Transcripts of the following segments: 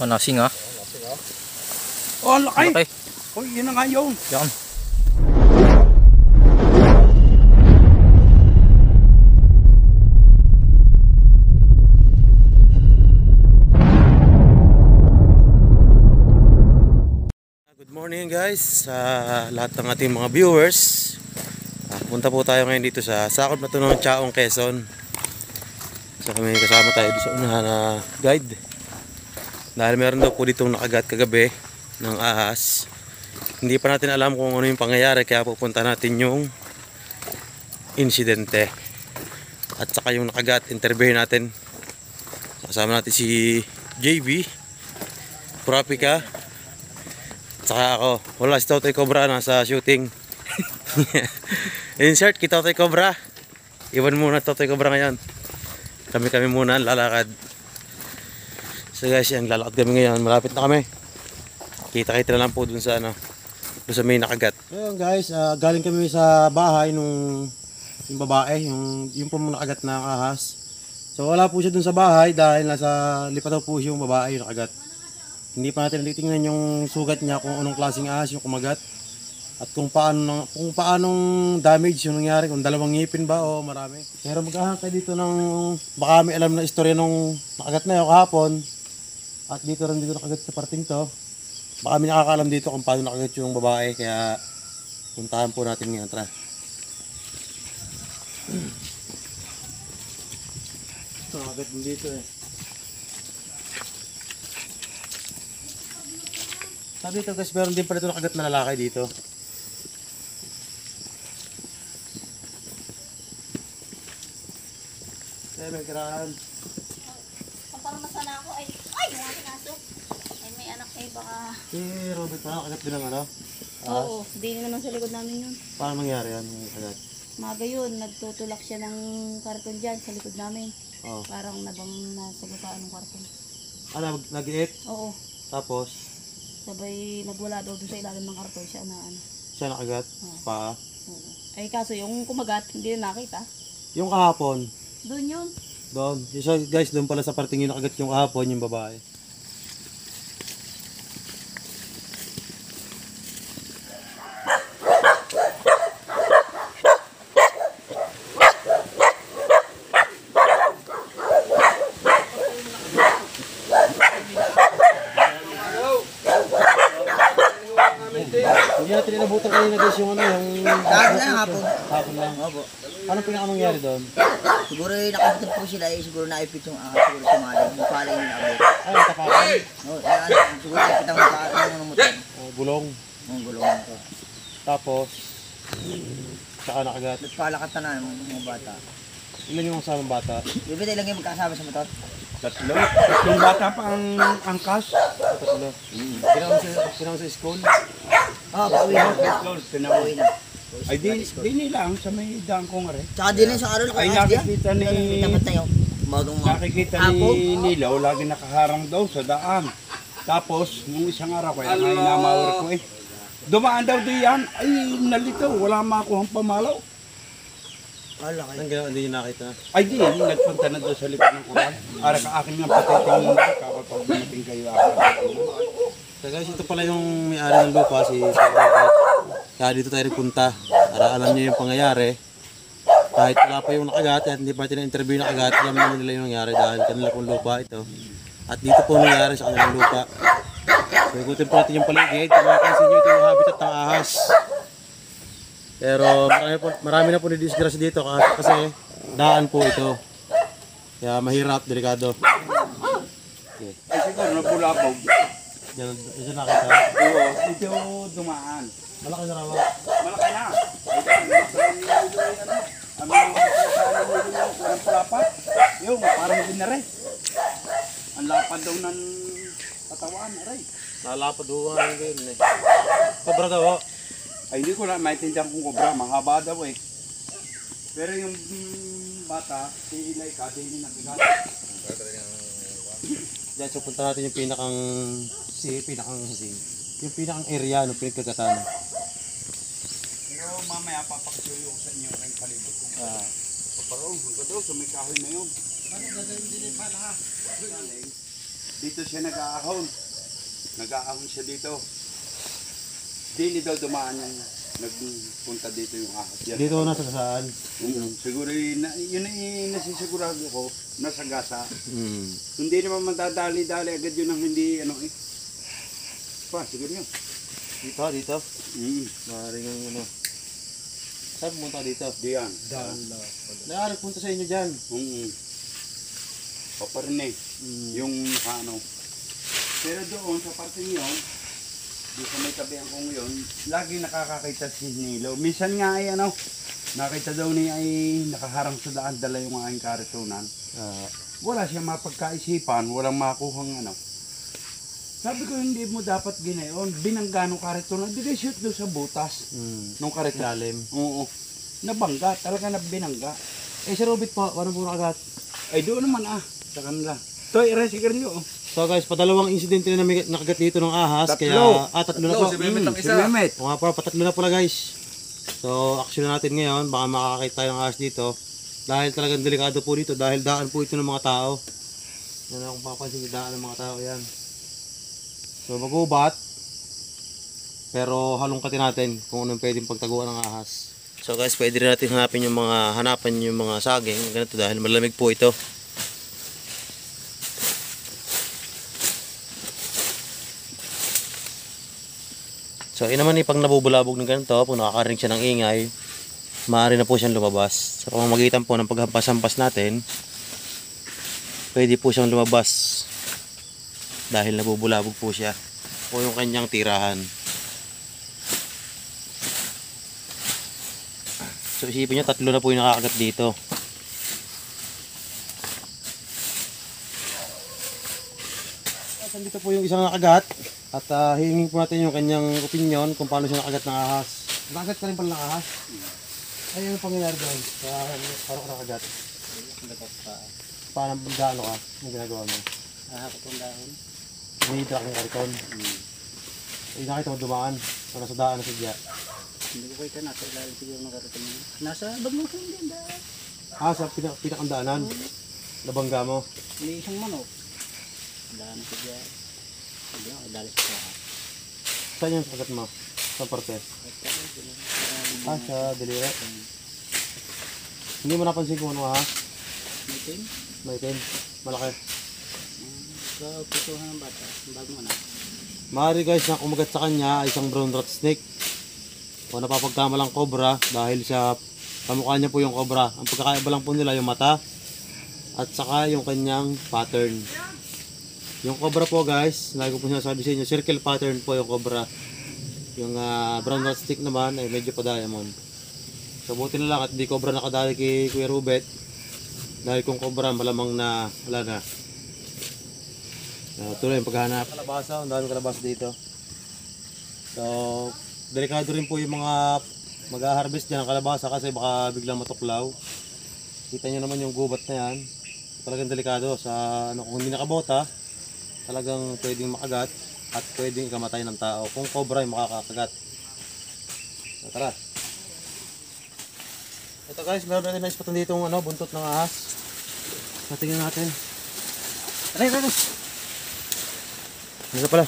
Oh, nasing ah. Oh, laki. Okay. Oh, yun na nga yun. Yan. Good morning guys sa lahat ng ating mga viewers. Punta po tayo ngayon dito sa sakop na ito ng Chaong, Quezon. So kami kasama tayo dito sa unahan na guide. Dahil meron daw po ditong nakagat kagabi ng ahas. Hindi pa natin alam kung ano yung pangyayari, kaya pupunta natin yung insidente. At saka yung nakagat, interviewin natin. Kasama natin si JB, Propika, saka ako. Wala si Totoy Cobra, nasa shooting. Insert kita Totoy Cobra. Iwan muna Totoy Cobra ngayon. Kami muna lalakad. So guys, yan, lalakad kami ngayon. Malapit na kami. Kita-kita na lang po dun sa dun sa may nakagat. Ayun guys, galing kami sa bahay nung yung babae, yung po nakagat na ahas. So wala po siya dun sa bahay dahil nasa lipat po siya yung babae yung nakagat. Hindi pa natin titingnan yung sugat niya, kung anong klaseng ahas yung kumagat. At kung paanong damage yung nangyari, kung dalawang ngipin ba o marami. Pero maghahanap tayo dito ng, baka may alam na istorya nung nakagat na yung kahapon. At dito rin dito nakagat sa parting to. Baka may nakakaalam dito kung paano nakagat yung babae, kaya puntahan po natin ngayon. Tara. Ito, nakagat mo dito eh. Sabi dito guys, meron din pala ito nakagat na lalaki dito. May kirahan. Parang masana ako ay yung aking aso. Ay may anak eh baka. Si Robert pa nakagat din ng ano? Oo, hindi naman sa likod namin yun. Paano mangyari yan yung kagat? Maga yun, nagtutulak siya ng karton dyan sa likod namin. Oo. Parang nabang nasagasaan ng karton. Nag-iit? Oo. Tapos? Sabay nagwala daw doon sa ilalim ng karton siya na ano. Siya nakagat? Pa? Oo. Ay kaso yung kumagat, hindi na nakita. Yung kahapon? Doon yun. Doon. So guys, doon pala sa parting yung nakagat yung kahapon yung babae. Hindi natin inabutan kanina guys yung ano, yung... Hapon. Hapon lang. Opo. Anong pinakamangyari doon? Siguro nakapitap po sila siguro naipit yung siguro tumali. Yung pala yung naabot. Ay, tapakan. Oo, siguro naipit ang takaan ng motor. Gulong. Ang gulong nito. Tapos, saka nakagat. Nagpalakat na ng mga bata. Ilan yung masamang bata? Bibitay lang yung magkasama sa motor. Tatlo. Tatlong bata pa ang angkas. Tatlo. Pinang sa school? Oo, pauwi na. Pauwi na. Ay di nilang sa may daan ko nga rin. Tsaka din sa araw. Ay nakikita Tapat tayo. Nakikita ni Nilaw, lagi nakaharang daw sa daan. Tapos, nung isang araw, kaya nga inamawar ko eh. Dumaan daw diyan, ay nalito, wala makuhang pamalaw. Wala kayo. Anong gano'n, hindi nyo nakita? Ay di, nagpunta na doon sa likod ng Quran. Ara ka akin nga patitingin kapag dumating kayo akin. So guys, ito pala yung may-ari ng lupa, si Robert. Kaya dito tayo nagpunta para alam niyo yung pangyayari. Kahit wala pa yung nakagat at hindi pa natin na-interview yung nakagat, alam naman nila yung nangyari dahil kanila pong lupa ito. At dito po nangyari sa kanilang lupa. So ikutin po natin yung paligid. Kung mapansin nyo, ito yung habitat ng ahas. Pero marami na po ni-disgrace dito kasi daan po ito. Kaya mahirap, delikado. Okay. Ay siguro nabulabog. Diyan nakita. Oo, ito dumaan. Malaki na rawa. Malaki na. Ang palapat. Yung parang binare. Ang lapad daw ng katawan, aray. Nalapad doon ang ganyan eh. Sobra daw. Ay hindi ko na maintindihan kung kobra, mahaba daw eh. Pero yung bata, si Ilaika, hindi nakikat. Diyan, so punta natin yung pinakang area ng pinagkagatan. Pero mamaya papakisuyo ko sa inyo yung palibot. Paparong, hanggang daw, sumikahoy na yun. Ano gagawin din pala ha? Dito siya nag-aahon. Nag-aahon siya dito. Dili daw dumaan yung nagpunta dito yung ahas. Yan. Dito nasa saan? Siguro yun ay nasisigurado ko, nasa gasa. Hmm. Hindi naman madadali-dali agad yun ang hindi ano eh. Pa, siguro yun. Dito. Mm. Maaaring ang ano. Saan pumunta dito? Diyan. Naaari punta sa inyo dyan. O pa rin eh. Yung ano. Pero doon sa parte yun, di sa may tabihan kong yun, lagi nakakakita si Nilo. Minsan nga ay ano, nakita daw niya ay nakaharang sa daan, dala yung aking karitunan. Wala siya mapagkaisipan, walang makuhang ano. Sabi ko hindi mo dapat ginayon, binangga ng karitunan, di kayo shoot doon sa butas. Nung karitunan. Lalim. Oo. Nabangga, talaga na binangga. Eh, si Robit po, paano po nakagat? Ay doon naman sa kanila. Ito, i-resigar nyo. So guys, padalawang insidente na nakagat dito ng ahas. Tatlo. Kaya, tatlo na po. Si Mehmet. O nga po, patatlo na pala guys. So, action na natin ngayon. Baka makakakita tayo ng ahas dito. Dahil talagang delikado po dito. Dahil daan po ito ng mga tao. Yan akong papansin, daan ng mga tao yan. So, magubat. Pero halongkatin natin kung anong pwedeng pagtaguan ng ahas. So guys, pwede rin natin hanapan yung mga saging. Ganito dahil malamig po ito. So, yun naman pag nabubulabog ng ganito, pag nakakarinig siya ng ingay, maaari na po siyang lumabas. Sa pamamagitan po ng paghampas-hampas natin, pwede po siyang lumabas dahil nabubulabog po siya o yung kanyang tirahan. So, isipin nyo, tatlo na po yung nakakagat dito. Dito po yung isang nakagat. At hihingin po natin yung kanyang opinion kung paano siya nakagat ng ahas. Nakagat ka rin pala ng ahas? Ay, ano pangyayari doon? Paano ka nakagat? Paano ano ka? Anong ginagawa mo? Ahakot ang dahon. Hinihitra kang karikon. Eh, nakita mo dumaan. O nasa daan na sadya. Hindi ko kita nasa ilalim siguro ng karating mo. Nasa bamukan din dahil. Sa pinakandaanan. Nabangga mo. May isang manok. Daan sa dyan. Hindi ako dalis ko. Saan yung sagat mo? Saan parte? Sa delira. Hindi mo napansin kung ano ha? Meeting? May itim. Malaki. So, putuhan ng bata. Bago mo na. Maaari guys na kumagat sa kanya ay isang brown rat snake. O napapagkamalang cobra dahil sa kamukha niya po yung cobra. Ang pagkakaiba lang po nila yung mata at saka yung kanyang pattern. Yung cobra po guys, lagi ko po sinasabi sa inyo, circle pattern po yung cobra. Yung brown rat snake naman ay medyo pa diamond. So buti na lang at di cobra nakadali kay Kuya Rubet. Dahil kung cobra malamang na wala na. Tuloy yung paghahanap. Kalabasa, ang daming kalabasa dito. So, delikado rin po yung mga mag-harvest dyan ng kalabasa kasi baka biglang matuklaw. Kita nyo naman yung gubat na yan. Talagang delikado. Kung hindi nakabota, talagang pwedeng makagat at pwedeng ikamatay ng tao. Kung cobra yung makakakagat. So, tara. Ito guys, meron natin na-spotan dito yung buntot ng ahas. Natingnan natin. Tara. Ano pala?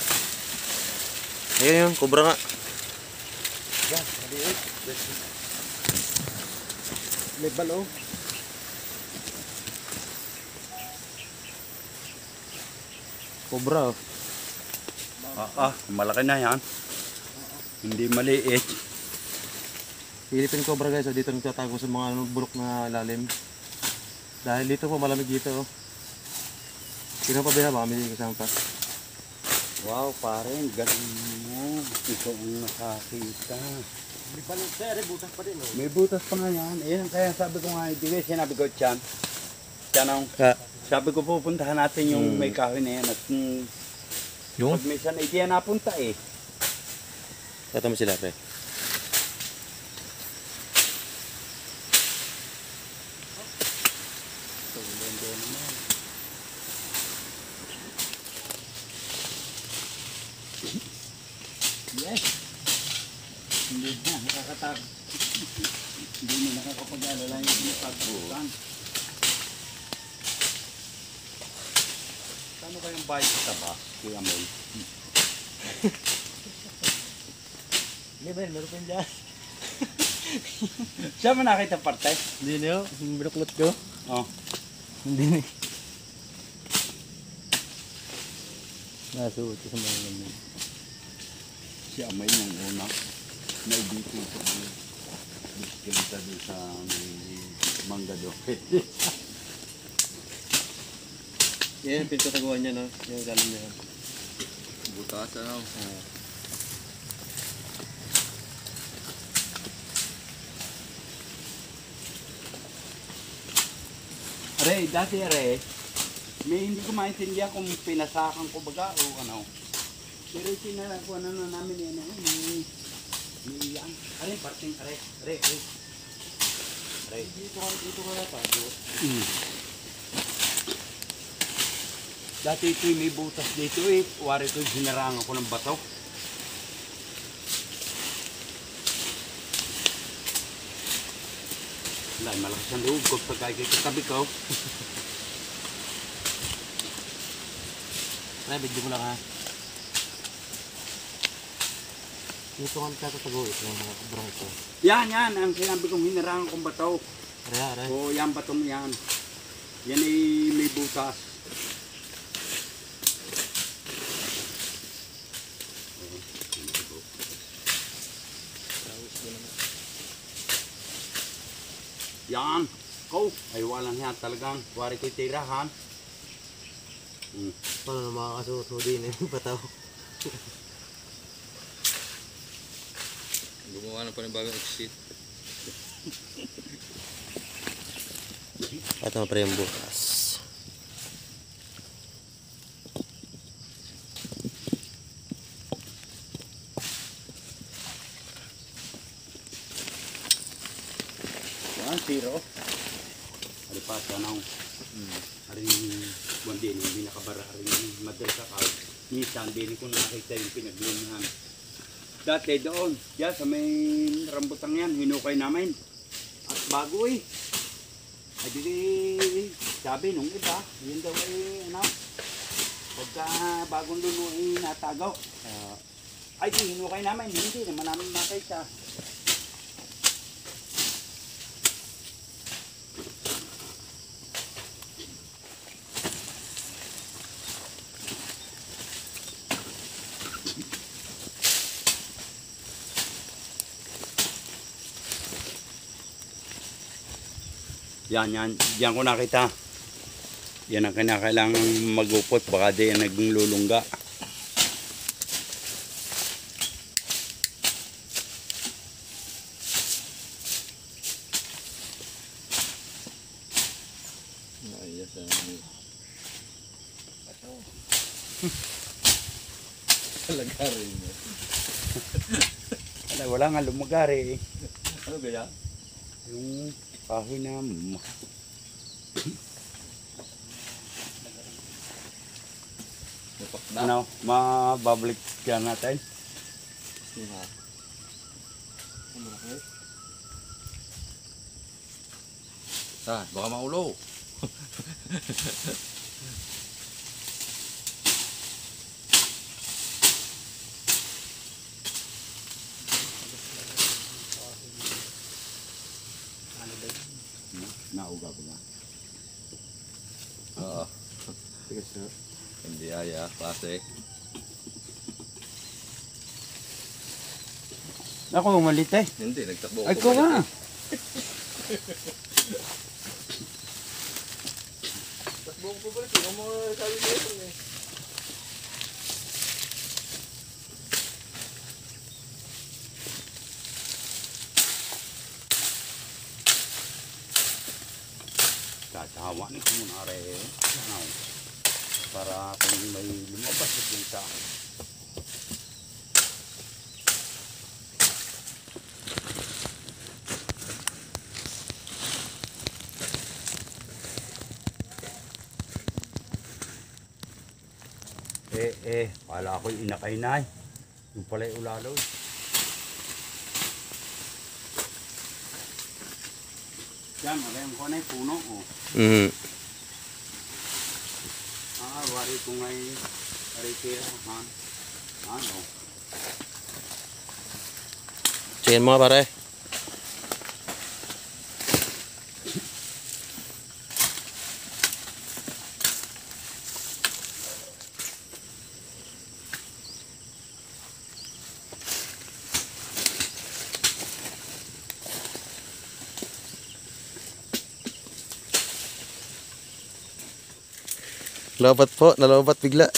Ayun yung cobra nga. Yan, maliit. May balo. Cobra. Malaki na yan. Hindi maliit. Philippine cobra guys, dito nagtatago sa mga bulok na lalim. Dahil dito po malamig dito. Sino pa ba? Baka may kasama pa. Wow, pare, galing mo. Ito ang nakakita. May palit sir, butas pa din. May butas pa nga yan. Ayan, kaya sabi ko nga, di ba sinabi ko, Tiyanong, sabi ko pupuntahan natin yung may kahoy na yan. At yung? pag minsan, hindi yan napunta eh. Kata mo sila, pre. Yes. Hindi na, nakakatakot. Hindi na nakakapag-alala yung pinapagbukan. kayong bahay sa taba, Kuya Mel. Hindi ba, meron pa dyan. Siya mo nakita parte? Hindi niyo, binuklot ko. Oh. Hindi ni. Nasuot sa mga namin. Si Amay nung una. Naibito ko sa bisikleta doon sa mangga doon. Yan, pinagtataguan niya, no? Yung galing niya. Butas ano? Are, dati are, may hindi ko maintindihan kung pinasakan ko baga o ano. Pero sinarakuan na namin yan, may yan. Are, parting are. Dito ka na tayo. Dati ito may butas dito eh. Wari ito, hinarangan ko ng bato. Wala, malakas ang loob ko pagka katabi ko. Ay, bigyan mo lang ha. Dito ka nagtatago ito ng mga kabrang ito. Yan, ang sinabi kong hinarangan kong bato. Aray. O, yan batong yan. Yan ay may butas. Yan. Ko, ay walang yan talagang. Wari ko'y tirahan. Paano na makakasuot mo din yung pataw? Gumawa ng panibagong exit. Ito mo pre yung bukas. Yan, zero. Ari pa, tanaw. Ari, buwan din, hindi nakabara. Ari, madal ka ka. Minsan, din ko nakita yung pinaglunahan. Dati doon, yan, sa may rambutang yan, hinukay namin. At bago eh. Ay, di, sabi nung iba, yun daw eh, ano, pagka bagong luno eh, natagaw. Ay, di, hinukay namin, hindi naman namin makita. Yan ko nakita. Yan ang kinakailangan magupot, baka di yan naglulungga. Ayos ah. Talagarin mo. Wala nga lumagari eh. Ano gaya? Yung pahinam. Ano, mababalik ka natin. Baka maulo. Nauga ko na. Oo. Sige sir. Hindi aya, klase. Ako, umalit eh. Hindi, nagtakbo Ay, ko nga. Takbo ko pala, sino mo sabi mo yun eh. Tatawanin ko muna rin. Para kung may lumabas sa kita. Pala ako'y inakay na eh. Yung pala'y ulaloy. Yan, alam ko na yung puno. Oh. Mm. pare ko ngayon. Paritirahan. Ano? Tingin mo pare. Lobat po, nalobat bigla.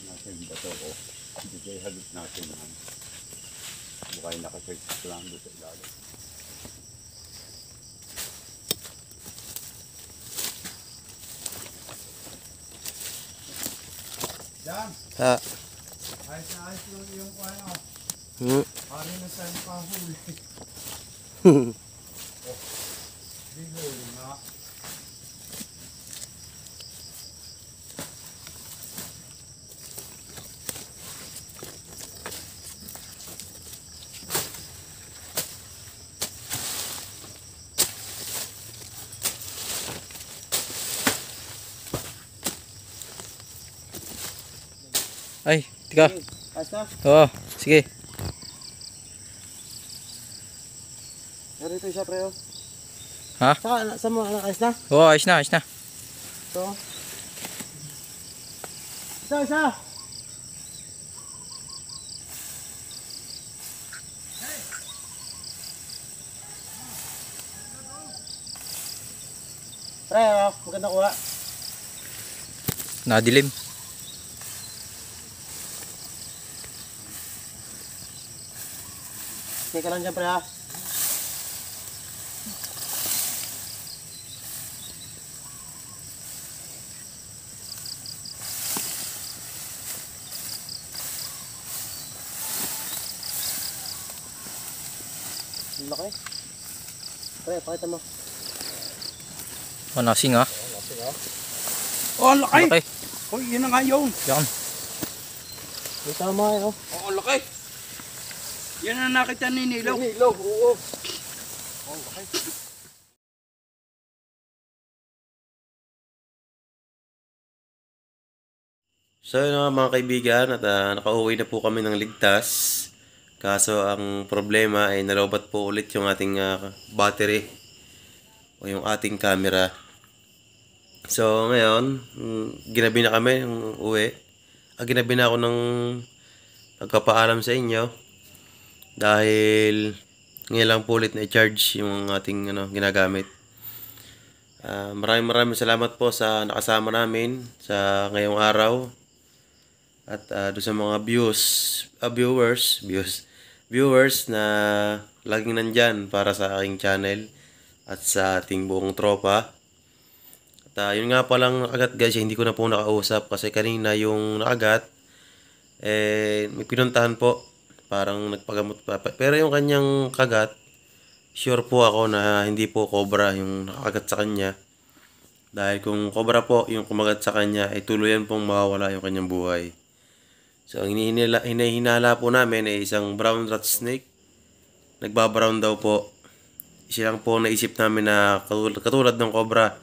Natin bato ko. Hindi kayo hagit natin. Bukay nakasearch lang doon sa ilalim. Yan. Ah. Ayos na ayos yung ano. Pari na sa'yo pahuli. Bigay na. Ay, tika. Asa? Oo, sige. Narito siya, pre. Ha? Sa mo, ayos na? Oo, ayos na, ayos na. Ito. Isa. Pre, maganda kuha. Nadilim. Stay ka lang dyan, pre, ha? Ang laki. Pre, pakita mo. Oh, nasing ha. Oh, ang laki! Okay. Oh, yun na nga yun. Yan. May tama eh, oh. Oh, ang laki! Yan ang nakita ni Nilaw. Nilaw, oo. So yun mga kaibigan at nakauwi na po kami ng ligtas. Kaso ang problema ay nalobat po ulit yung ating battery o yung ating camera. So ngayon, ginabi na kami ng uwi. Ginabi na ako ng pagpapaalam sa inyo dahil ngayon lang po ulit na i-charge yung ating ginagamit. Maraming salamat po sa nakasama namin sa ngayong araw. At doon sa mga viewers na laging nandyan para sa aking channel at sa ating buong tropa. At yun nga palang nakagat guys, hindi ko na po nakausap kasi kanina yung nakagat may pinuntahan po, parang nagpagamot pa. Pero yung kanyang kagat, sure po ako na hindi po cobra yung nakagat sa kanya. Dahil kung cobra po yung kumagat sa kanya, ay tuluyan pong mawawala yung kanyang buhay. So, ang hinahinala po namin ay isang brown rat snake. Nagbabrown daw po. Silang po naisip namin na katulad ng cobra,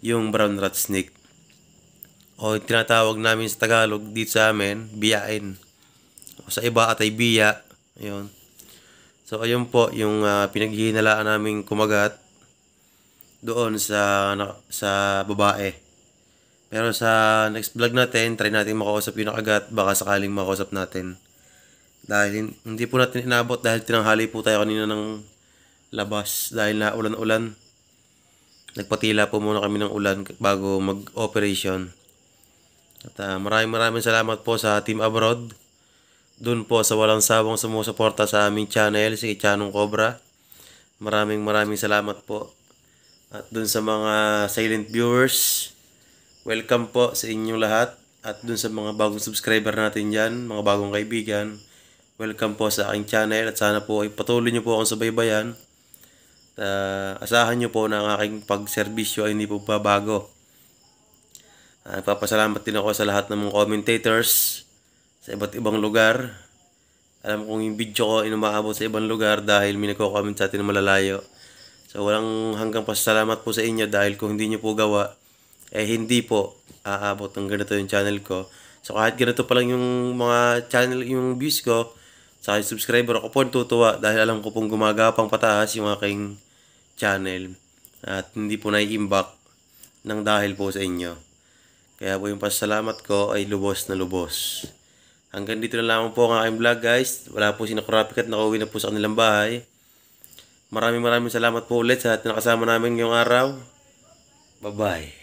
yung brown rat snake. O tinatawag namin sa Tagalog dito sa amin, biyain. O sa iba at ay biya. Ayun. So, ayun po yung pinaghihinalaan namin kumagat doon sa babae. Pero sa next vlog natin, try natin makausap yung nakagat. Baka sakaling makausap natin. Dahil hindi po natin inabot dahil tinanghali po tayo kanina ng labas. Dahil na ulan-ulan. Nagpatila po muna kami ng ulan bago mag-operation. At maraming salamat po sa Team Abroad. Doon po sa walang sawang sumusuporta sa aming channel, si Chanong Cobra. Maraming salamat po. At doon sa mga silent viewers, welcome po sa inyong lahat. At dun sa mga bagong subscriber natin dyan, mga bagong kaibigan, welcome po sa aking channel at sana po ay patuloy nyo po akong subaybayan. Asahan nyo po na ang aking pagserbisyo ay hindi po babago. Papasalamat din ako sa lahat ng mga commentators sa iba't ibang lugar. Alam kong yung video ko ay umaabot sa ibang lugar dahil may nagko-comment sa atin na malalayo. So walang hanggang pasalamat po sa inyo dahil kung hindi nyo po gawa, hindi po aabot ng ganito yung channel ko. So kahit ganito pa lang yung mga channel, yung views ko, sa aking subscriber, ako po natutuwa dahil alam ko pong gumagapang pataas yung aking channel. At hindi po nai-imbak ng dahil po sa inyo. Kaya po yung pasalamat ko ay lubos na lubos. Hanggang dito na lamang po ang aking vlog guys. Wala po si Nakurapik at nakauwi na po sa kanilang bahay. Maraming salamat po ulit sa lahat na nakasama namin ngayong araw. Bye-bye.